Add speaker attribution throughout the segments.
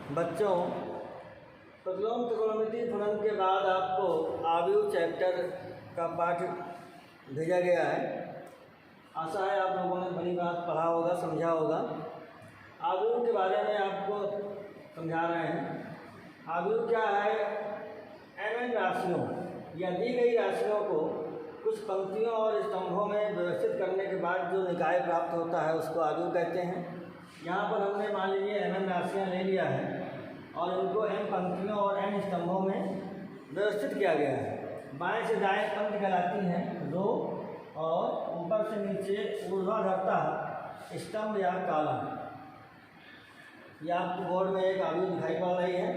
Speaker 1: बच्चों, प्रतिलोम त्रिकोणमिति फलन के बाद आपको आव्यूह चैप्टर का पाठ भेजा गया है। आशा है आप लोगों ने बड़ी बात पढ़ा होगा, समझा होगा। आव्यूह के बारे में आपको समझा रहे हैं। आव्यूह क्या है? mn राशियों या दी गई राशियों को कुछ पंक्तियों और स्तंभों में व्यवस्थित करने के बाद जो निकाय प्राप्त होता है उसको आव्यूह कहते हैं। यहाँ पर हमने मान लीजिए mn राशियाँ ले लिया है और इनको m पंक्तियों और n स्तंभों में व्यवस्थित किया गया है। बाएं से दाएं पंक्ति कहलाती हैं रो और ऊपर से नीचे ऊर्ध्वाधरता स्तंभ या कॉलम। ये आपको बोर्ड में एक आव्यूह दिखाई पड़ रही है,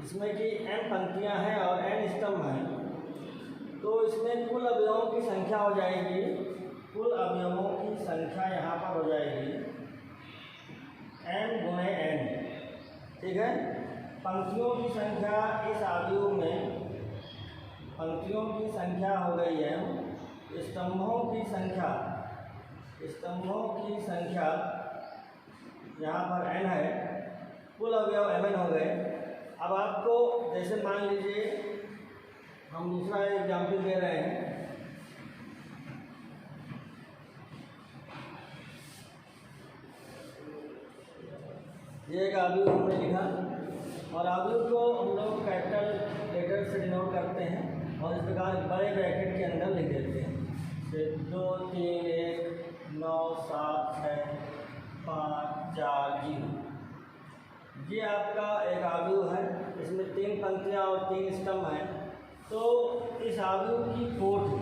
Speaker 1: इसमें कि m पंक्तियां हैं और n स्तंभ हैं। तो इसमें कुल अवयवों की संख्या हो जाएगी, कुल अवयवों की संख्या यहाँ पर हो जाएगी m गुणे n। ठीक है। पंक्तियों की संख्या इस आव्यूह में, पंक्तियों की संख्या हो गई m, स्तंभों की संख्या यहाँ पर n है, कुल अवयव mn हो गए। अब आपको जैसे मान लीजिए हम दूसरा एग्जाम्पल दे रहे हैं। ये एक आव्यूह हमने लिखा और आव्यूह को हम लोग कैपिटल लेटर से डिनोट करते हैं और इस प्रकार बड़े ब्रैकेट के अंदर लिख देते हैं। 2 3 1 9 7 6 5 4 0। ये आपका एक आव्यूह है, इसमें 3 पंक्तियाँ और 3 स्तंभ हैं। तो इस आव्यूह की कोटि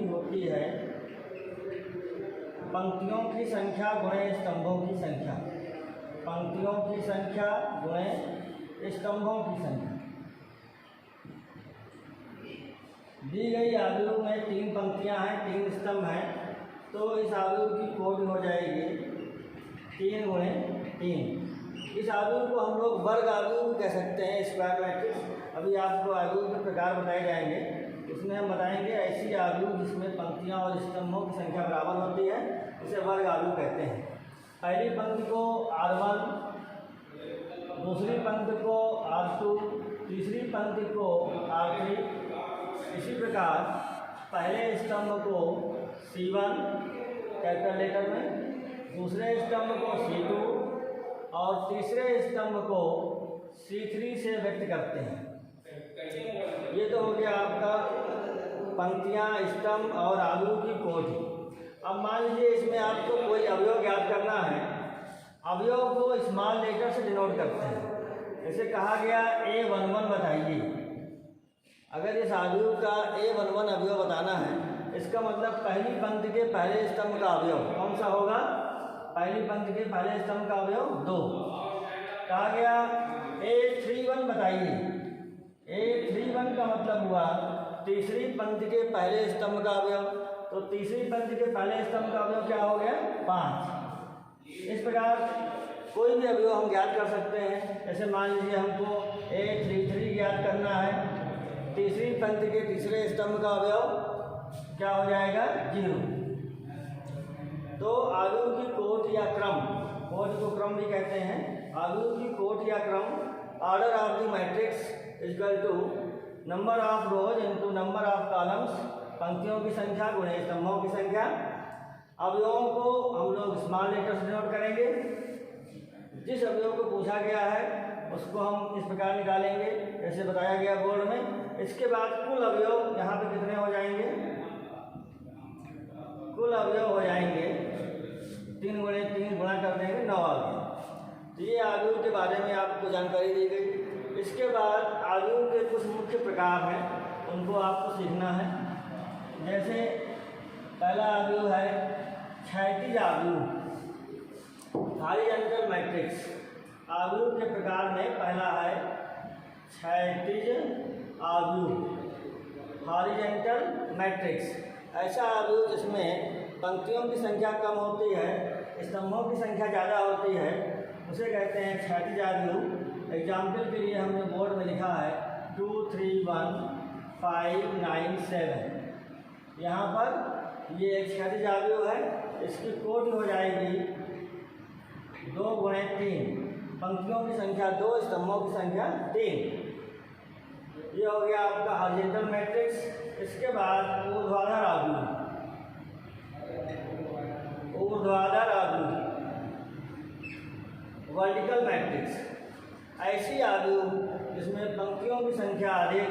Speaker 1: होती है पंक्तियों की संख्या गुणे स्तंभों की संख्या, पंक्तियों की संख्या गुणे स्तंभों की संख्या। दी गई आव्यूह में 3 पंक्तियां हैं, 3 स्तंभ हैं, तो इस आव्यूह की कोटि हो जाएगी 3 गुणे 3। इस आव्यूह को हम लोग वर्ग आव्यूह कह सकते हैं, स्क्वायर मैट्रिक्स। अभी आपको आव्यूह के प्रकार बताए जाएंगे, उसमें हम बताएंगे ऐसी आव्यूह जिसमें पंक्तियां और स्तंभों की संख्या बराबर होती है, उसे वर्ग आव्यूह कहते हैं। पहली पंक्ति को R1, दूसरी पंक्ति को R2, तीसरी पंक्ति को R3। इसी प्रकार पहले स्तंभ को C1 कैपिटल लेटर में, दूसरे स्तंभ को C2 और तीसरे स्तंभ को C3 से व्यक्त करते हैं। ये तो हो गया आपका पंक्तियाँ, स्तंभ और आव्यूह की कोटि। अब मान लीजिए इसमें आपको कोई अवयव ज्ञात करना है। अवयव को स्मॉल लेटर से डिनोट करते हैं। जैसे कहा गया A11 बताइए। अगर इस आव्यूह का A11 अवयव बताना है, इसका मतलब पहली पंक्ति के पहले स्तंभ का अवयव कौन सा होगा? पहली पंक्ति के पहले स्तंभ का अवयव 2। कहा गया A31 बताइए। A31 का मतलब हुआ तीसरी पंक्ति के पहले स्तंभ का अवयव, तो तीसरी पंक्ति के पहले स्तंभ का अवयव क्या हो गया? 5। इस प्रकार कोई भी अवयव हम ज्ञात कर सकते हैं। जैसे मान लीजिए हमको A33 ज्ञात करना है, तीसरी पंक्ति के तीसरे स्तंभ का अवयव क्या हो जाएगा? 0। तो आव्यूह की कोटि या क्रम, कोटि को क्रम भी कहते हैं। आव्यूह की कोटि या क्रम, order of the matrix equal to number of rows into number of columns, पंक्तियों की संख्या गुणे स्तंभों की संख्या। अवयवों को हम लोग स्मॉल लेटर से डिनोट करेंगे। जिस अवयव को पूछा गया है उसको हम इस प्रकार निकालेंगे जैसे बताया गया बोर्ड में। इसके बाद कुल अवयव यहाँ पे कितने हो जाएंगे? कुल अवयव हो जाएंगे 3 गुणे 3 गुणा कर देंगे 9 अवयव। तो ये आव्यूह के बारे में आपको जानकारी दी गई। इसके बाद आव्यूह के कुछ मुख्य प्रकार हैं, उनको आपको सीखना है। जैसे पहला आव्यूह है क्षैतिज आव्यूह, हॉरिजॉन्टल मैट्रिक्स। आव्यूह के प्रकार में पहला है क्षैतिज आव्यूह, हॉरिजॉन्टल मैट्रिक्स। ऐसा आव्यूह जिसमें पंक्तियों की संख्या कम होती है, स्तंभों की संख्या ज़्यादा होती है, उसे कहते हैं क्षैतिज आव्यूह। एग्जाम्पल के लिए हमने बोर्ड में लिखा है 2 3 1 5 9 7। यहाँ पर ये एक क्षैतिज आव्यूह है, इसकी कोटि हो जाएगी पंक्तियों की संख्या 2, स्तंभों की संख्या 3। ये हो गया आपका हॉरिजॉन्टल मैट्रिक्स। इसके बाद ऊर्ध्वाधर आव्यूह, ऊर्ध्वाधर आव्यूह वर्टिकल मैट्रिक्स, ऐसी आव्यूह जिसमें पंक्तियों की संख्या अधिक,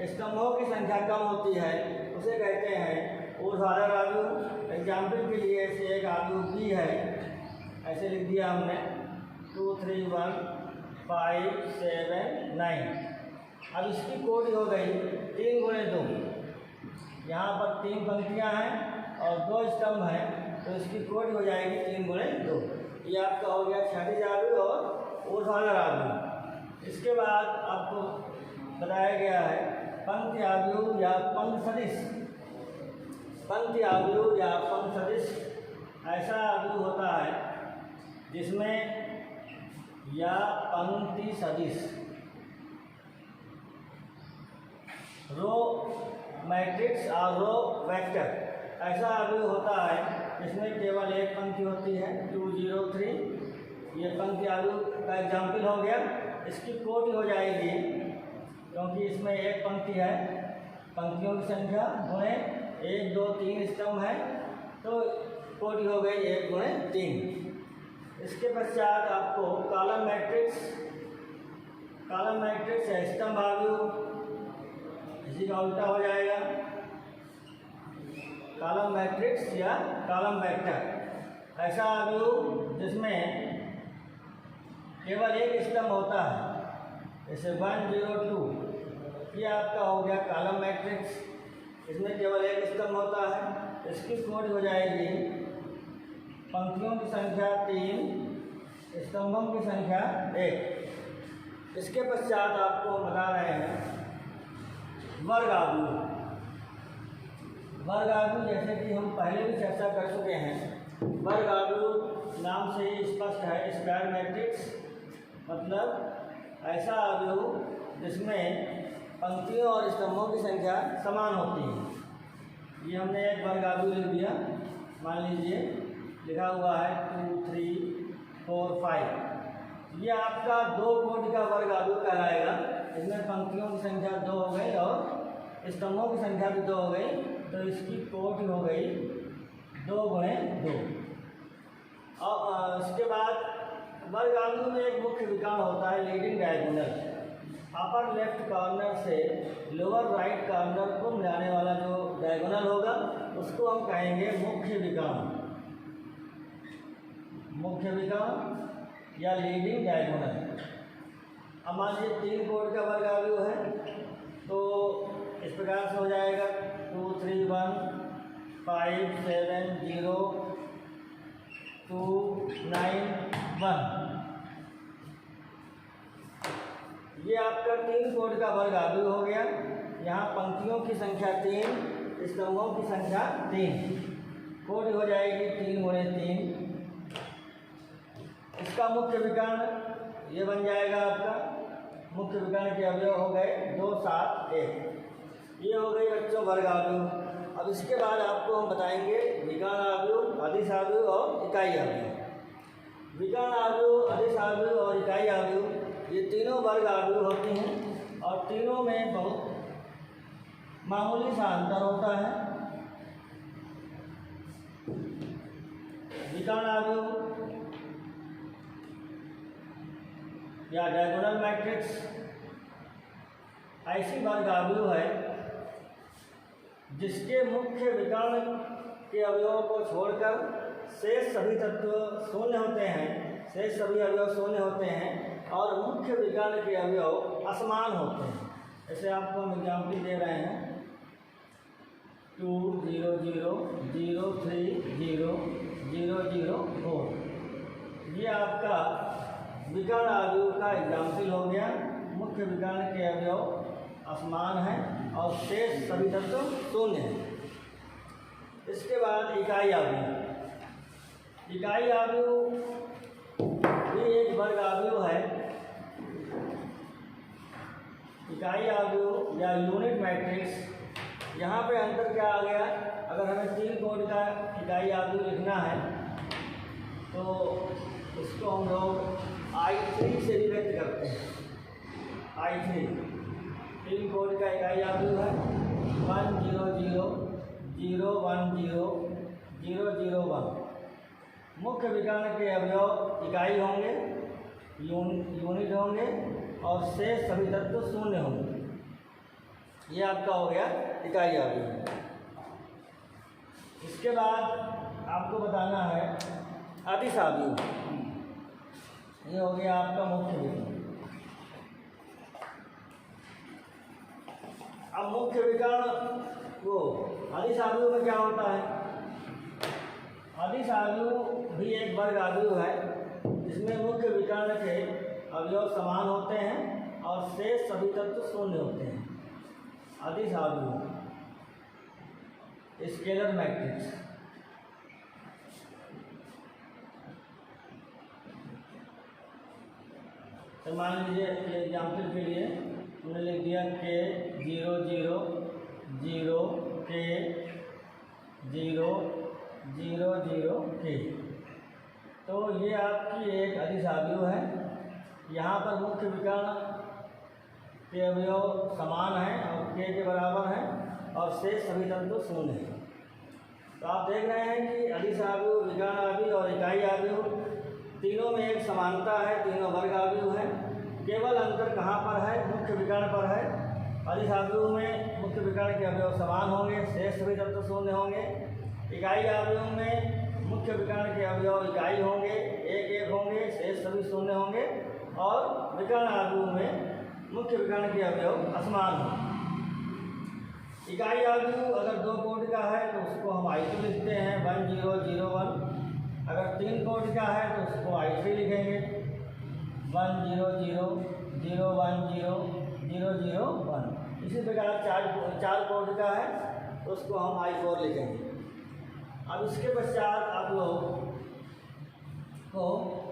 Speaker 1: स्तंभों की संख्या कम होती है, उसे कहते हैं ऊर्ध्वाधर आव्यूह। एग्जाम्पल के लिए ऐसे एक आव्यूह बी है, ऐसे लिख दिया हमने 2 3 1 5 7 9। अब इसकी कोटि हो गई 3 गुणे 2। यहाँ पर 3 पंक्तियाँ हैं और 2 स्तंभ हैं, तो इसकी कोटि हो जाएगी 3 गुणे 2। ये आपका हो गया क्षैतिज आव्यूह और ऊर्ध्वाधर आव्यूह। इसके बाद आपको बताया गया है पंक्ति आव्यूह या पंक्ति सदिश। पंक्ति आव्यूह या पंक्ति सदिश ऐसा आव्यूह होता है जिसमें या पंक्ति सदिश रो मैट्रिक्स और रो वेक्टर, ऐसा आव्यूह होता है जिसमें केवल एक पंक्ति होती है 2 0 3। ये पंक्ति आव्यूह का एग्जाम्पल हो गया। इसकी कोटि हो जाएगी, क्योंकि इसमें एक पंक्ति है, पंक्तियों की संख्या गुणे 1 2 3 स्तंभ है, तो कोटि हो गई 1 गुणे 3। इसके पश्चात आपको कॉलम मैट्रिक्स, कॉलम मैट्रिक्स है स्तंभ आव्यूह, इसी का उल्टा हो जाएगा कॉलम मैट्रिक्स या कॉलम वेक्टर। ऐसा आव्यूह जिसमें केवल एक स्तंभ होता है, जैसे 1 0 2, ये आपका हो गया कॉलम मैट्रिक्स, इसमें केवल एक स्तंभ होता है। इसकी कोटि हो जाएगी पंक्तियों की संख्या 3, स्तंभों की संख्या 1। इसके पश्चात आपको बता रहे हैं वर्ग आव्यूह। वर्ग आव्यूह जैसे कि हम पहले भी चर्चा कर चुके हैं, वर्ग आव्यूह नाम से ही स्पष्ट है, स्क्वायर मैट्रिक्स मतलब ऐसा आव्यूह जिसमें पंक्तियों और स्तंभों की संख्या समान होती है। ये हमने एक वर्ग आव्यूह लिख दिया, मान लीजिए लिखा हुआ है 2 3 4 5। ये आपका 2 कोटि का वर्ग आव्यूह कहलाएगा, इसमें पंक्तियों की संख्या 2 हो गई और स्तंभों की संख्या भी 2 हो गई, तो इसकी कोटि हो गई 2 गुणे 2। और इसके बाद वर्ग आव्यूह में एक मुख्य विकर्ण होता है leading diagonal. Upper left corner से लोअर राइट कॉर्नर को मिलाने वाला जो डायगोनल होगा उसको हम कहेंगे मुख्य विकर्ण, मुख्य विकर्ण या लीडिंग डायगोनल। अब मान लीजिए 3 कोटि का वर्ग आव्यूह है, तो इस प्रकार से हो जाएगा 2 3 1 5 7 0 2 9 1। ये आपका 3 कोटि का वर्ग आव्यूह हो गया। यहाँ पंक्तियों की संख्या 3, स्तंभों की संख्या 3, कोटि हो जाएगी 3 गुणे 3। इसका मुख्य विकर्ण ये बन जाएगा आपका, मुख्य विकर्ण के अवयव हो गए 2 7 1। ये हो गई बच्चों वर्ग आव्यूह। अब इसके बाद आपको हम बताएंगे विकर्ण आव्यूह, अदिश आव्यूह और इकाई आव्यूह। विकर्ण आव्यूह, अदिश आव्यूह और इकाई आव्यूह ये तीनों वर्ग आव्यूह होते हैं और तीनों में बहुत मामूली सा अंतर होता है। विकर्ण आव्यूह या डायगोनल मैट्रिक्स ऐसी वर्ग आव्यूह है जिसके मुख्य विकर्ण के अवयवों को छोड़कर शेष सभी तत्व शून्य होते हैं, शेष सभी अवयव शून्य होते हैं और मुख्य विकर्ण के अवयव असमान होते हैं। जैसे आपको हम एग्जाम्पल दे रहे हैं 2 0 0 0 3 0 0 0 4। ये आपका विकर्ण आव्यूह का एग्जाम्पल हो गया। मुख्य विकर्ण के अवयव असमान है और शेष सभी तत्व शून्य है। इसके बाद इकाई आव्यूह। इकाई आव्यूह भी एक वर्ग आव्यूह है। इकाई आव्यूह या यूनिट मैट्रिक्स, यहाँ पे अंतर क्या आ गया, अगर हमें 3 कोटि का इकाई आव्यूह लिखना है तो इसको हम लोग I3 से भी व्यक्त करते हैं। I3 तीन कोड का इकाई आव्यूह है 100,010,001। मुख्य विकर्ण के अवयव इकाई होंगे, यूनिट होंगे और शेष सभी तत्व शून्य होंगे। ये आपका हो गया इकाई आव्यूह। इसके बाद आपको बताना है अदिश आव्यूह। ये हो गया आपका मुख्य विकर्ण। अब मुख्य विकर्ण वो अदिश आव्यूह में क्या होता है? अदिश आव्यूह भी एक वर्ग आव्यूह है जिसमें मुख्य विकर्ण के अवयव समान होते हैं और शेष सभी तत्व शून्य होते हैं। अदिश आव्यूह स्केलर मैट्रिक्स। तो मान लीजिए एग्जाम्पल के लिए हमने लिख दिया के 0 0 0 के 0 0 0 के। तो ये आपकी एक अदिश आव्यूह है। यहाँ पर मुख्य विकर्ण के अवयव समान हैं और के बराबर हैं और शेष सभी तत्व शून्य हैं। तो आप देख रहे हैं कि अदिश आव्यूह, विकर्ण आव्यूह और इकाई आव्यूह तीनों में एक समानता है, तीनों वर्ग आव्यूह हैं। केवल अंतर कहाँ पर है? मुख्य विकर्ण पर है। अदिश आव्यूह में मुख्य विकर्ण के अवयव समान होंगे, शेष सभी तत्व शून्य होंगे। इकाई आव्यूह में मुख्य विकर्ण के अवयव इकाई होंगे, एक एक होंगे, शेष सभी शून्य होंगे। और विकर्ण आव्यूह में मुख्य विकर्ण के अवयव असमान होंगे। इकाई आव्यूह अगर 2 कोड का है तो उसको हम I2 लिखते हैं 1001। अगर 3 कोड का है तो उसको I3 लिखेंगे 100,010,001। इसी प्रकार 4 कोड का है तो उसको हम I4 लिखेंगे। अब इसके पश्चात आप लोग को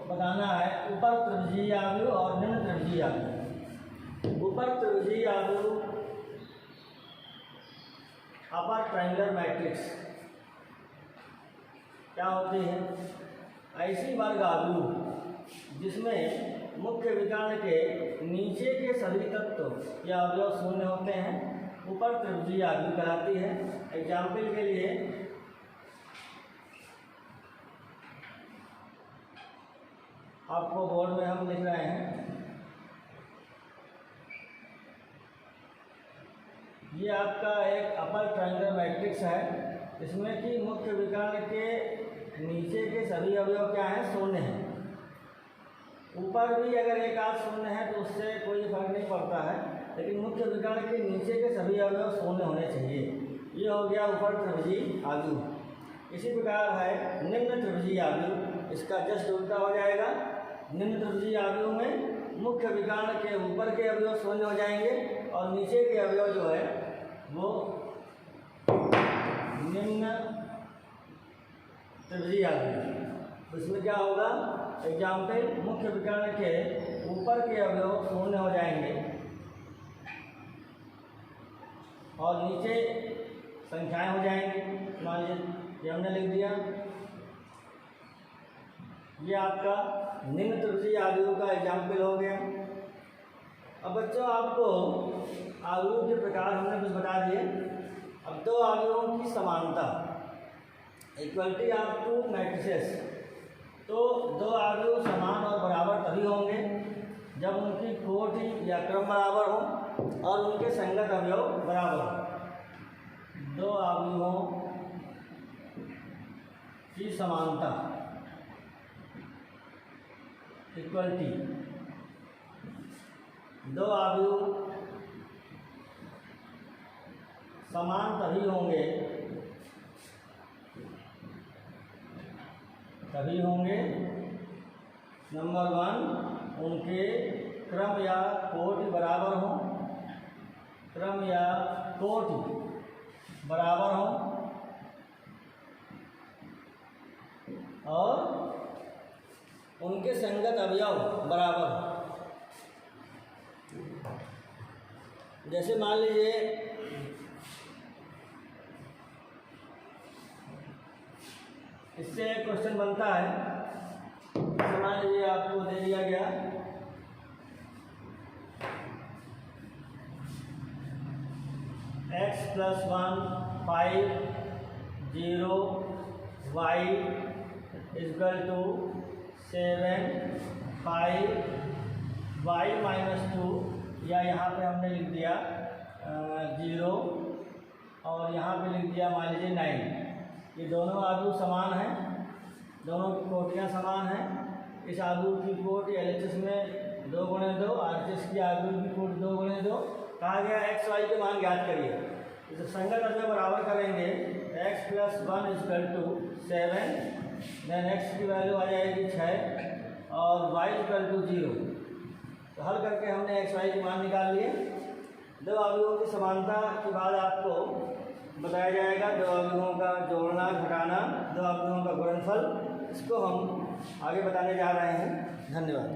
Speaker 1: बताना है ऊपर त्रिभुजीय आव्यूह और निम्न त्रिभुजीय आव्यूह। ऊपर त्रिभुजीय आव्यूह अपर ट्रायंगुलर मैट्रिक्स क्या होती है? ऐसी वर्ग आव्यूह जिसमें मुख्य विकर्ण के नीचे के सभी तत्व या अवयव शून्य होते हैं, ऊपर त्रिभुजीय आव्यूह कहलाती है। एग्जाम्पल के लिए आपको बोर्ड में हम लिख रहे हैं, ये आपका एक अपर ट्रायंगुलर मैट्रिक्स है इसमें कि मुख्य विकर्ण के नीचे के सभी अवयव क्या हैं? शून्य हैं। ऊपर भी अगर एक आध शून्य है तो उससे कोई फर्क नहीं पड़ता है, लेकिन मुख्य विकर्ण के नीचे के सभी अवयव शून्य होने चाहिए। ये हो गया ऊपर त्रिभुजीय आव्यूह। इसी प्रकार है निम्न त्रिभुजीय आव्यूह, इसका जस्ट उल्टा हो जाएगा। निम्न त्रिभुजीय आव्यूह में मुख्य विकर्ण के ऊपर के अवयव शून्य हो जाएंगे और नीचे के अवयव जो है वो निम्न त्रिभुजीय आव्यूह। उसमें क्या होगा? एग्जाम्पल, मुख्य विकर्ण के ऊपर के अवयव शून्य हो जाएंगे और नीचे संख्याएं हो जाएंगी। मान लीजिए ये हमने लिख दिया, ये आपका निम्न त्रिभुजीय आव्यूह का एग्जाम्पल हो गया। अब बच्चों आपको आव्यूह के प्रकार हमने कुछ बता दिए। अब 2 आव्यूहों की समानता, इक्वलिटी ऑफ 2 मैट्रिसेस। तो 2 आव्यूह समान और बराबर तभी होंगे जब उनकी कोटि या क्रम बराबर हो और उनके संगत अवयव बराबर हो। 2 आव्यूहों की समानता, इक्वलिटी। 2 आव्यूह समान तभी होंगे नंबर 1 उनके क्रम या कोटि बराबर हो, और उनके संगत अवयव बराबर हो। जैसे मान लीजिए इससे क्वेश्चन बनता है, मान plus 1 5 0 y equal to 7 5 y minus 2, या यहाँ पे हमने लिख दिया 0 और यहाँ पे लिख दिया मान लीजिए 9। ये दोनों आलू समान हैं, दोनों की कोटियाँ समान हैं। इस आलू की कोट LHS में 2 गुणे 2, RHS की आलू की कोट 2 गुणे 2। कहा गया x y के मान ज्ञात करिए। इसे संगत अर्थ में बराबर करेंगे x plus 1 equal to 7, then x की वैल्यू आ जाएगी 6 और y इक्वल टू 0। तो हल करके हमने x y के मान निकाल लिए। दो अवयवों की समानता के बाद आपको बताया जाएगा दो अवयवों का जोड़ना घटाना, दो अवयवों का गुणनफल। इसको हम आगे बताने जा रहे हैं। धन्यवाद।